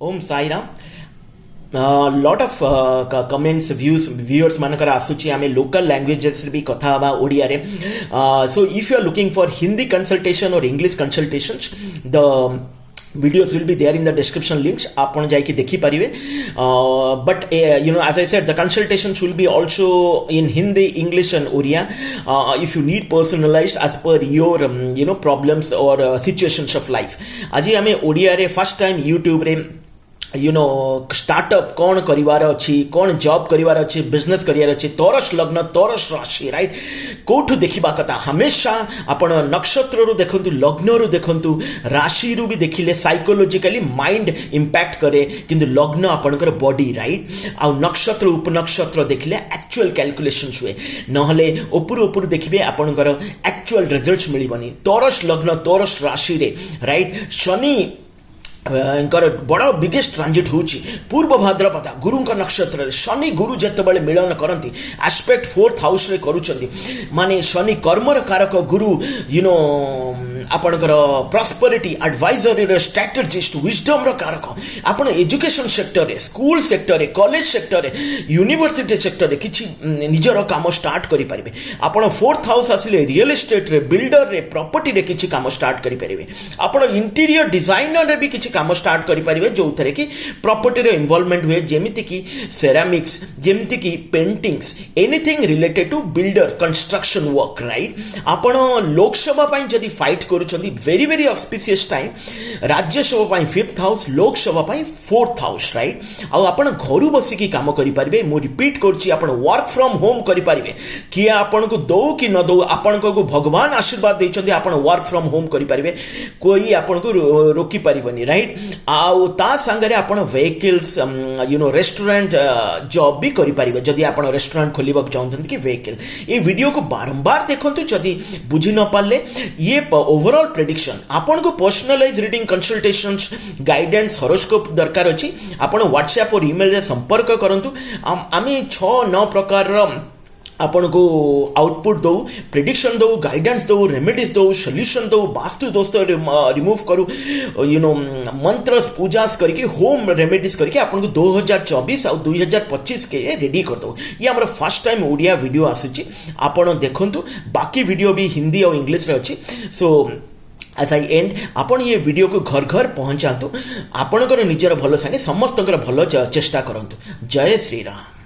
Om Sai Ram lot of comments viewers मानकर आसुची आमे लोकल लैंग्वेजेस भी कथा हवा ओडिया रे so if you are looking for Hindi consultation और English consultations the videos will be there in the description links आपन जाइए देखी पारिबे but you know as I said the consultations will be also in Hindi, English and Oriya if you need personalized as per your you know problems or situations of life आज हमें ओडिया रे first time YouTube रे you know startup कौन करिवार अच्छी कौन job करिवार अच्छी business करिवार अच्छी तोरस लग्न तोरस राशि राइट कोठु देखिबा कथा हमेशा आपण नक्षत्र रु देखंतु लग्न रु देखंतु राशि रु भी देखिले साइकोलॉजिकली माइंड इंपैक्ट करे किंतु लग्न आपणकर बॉडी राइट आ नक्षत्र उपनक्षत्र देखिले एक्चुअल कैलकुलेशंस हुए नहले ओपुर ओपुर देखिबे आपणकर एक्चुअल रिजल्ट्स मिलिबनी तोरस लग्न तोरस राशि रे राइट शनि बड़ बिगेस्ट ट्रांजिट होची पूर्व भाद्रपदा गुरु नक्षत्र शनि गुरु जितेबाला मिलन करती एस्पेक्ट 4th हाउस रे करूचंती माने शनि कर्मर कारक गुरु यू नो आपणकर प्रॉस्पेरिटी एडवाइजरी स्ट्रैटेजिस्ट विजडम रो कारक आपण एजुकेशन सेक्टर रे स्कूल सेक्टर रे कॉलेज सेक्टर रे यूनिवर्सिटी सेक्टर रे किछि निजर काम स्टार्ट करि परिबे आपण 4th हाउस आसिले रियल एस्टेट रे बिल्डर रे प्रॉपर्टी रे किछि काम स्टार्ट करि परिबे आपण इंटीरियर डिजाइनर रे भी किछि काम स्टार्ट करि परिबे जो थरे कि प्रॉपर्टी रे इन्वॉल्वमेंट हुए जेमिति कि सेरामिक्स जेमिति कि paintings anything related to builder construction work right आपण लोकसभा पई जदी फाइट करूचंदी very very auspicious time Rajya Sabha पई 5th हाउस लोकसभा पई 4th हाउस राइट आ आपण घरु बसी की काम करि परिबे मु रिपीट करछि आपण वर्क फ्रॉम होम करि परिबे कि आपण को दो कि न दो आपण को भगवान आशीर्वाद दैचंदी आपण वर्क फ्रॉम होम करि परिबे कोई आपण को रोकी परिबनी राइट आउ ता संगरे आपण vehicles you know restaurant job भी करि परिबे जदी आपण रेस्टोरेंट खोलिबक चाहउछन कि व्हीकल ए वीडियो को बारंबार देखंतु जदी बुझी न पाले ये ओवरऑल प्रेडिक्शन आपण को personalise reading consultations guidance horoscope दरकार अछि आपण व्हाट्सएप और ईमेल रे संपर्क करंतु आमी 6-9 प्रकार आपण को आउटपुट दो प्रेडिक्शन दो गाइडेंस दो रेमेडीज दो सॉल्यूशन दो वास्तु दोस्त रिमूव करू यू नो मंत्र पूजास करके होम रेमेडीज करके आपण को 2024 और 2025 के रेडी कर दो ये हमर फर्स्ट टाइम ओडिया वीडियो आसी आपण देखंतु बाकी वीडियो भी हिंदी और इंग्लिश रे अछि सो एज आई एंड आपण ये वीडियो को घर घर पहुंचातु आपणकर निजर भलो संगे समस्तकर भलो चेष्टा करंतु जय श्री राम।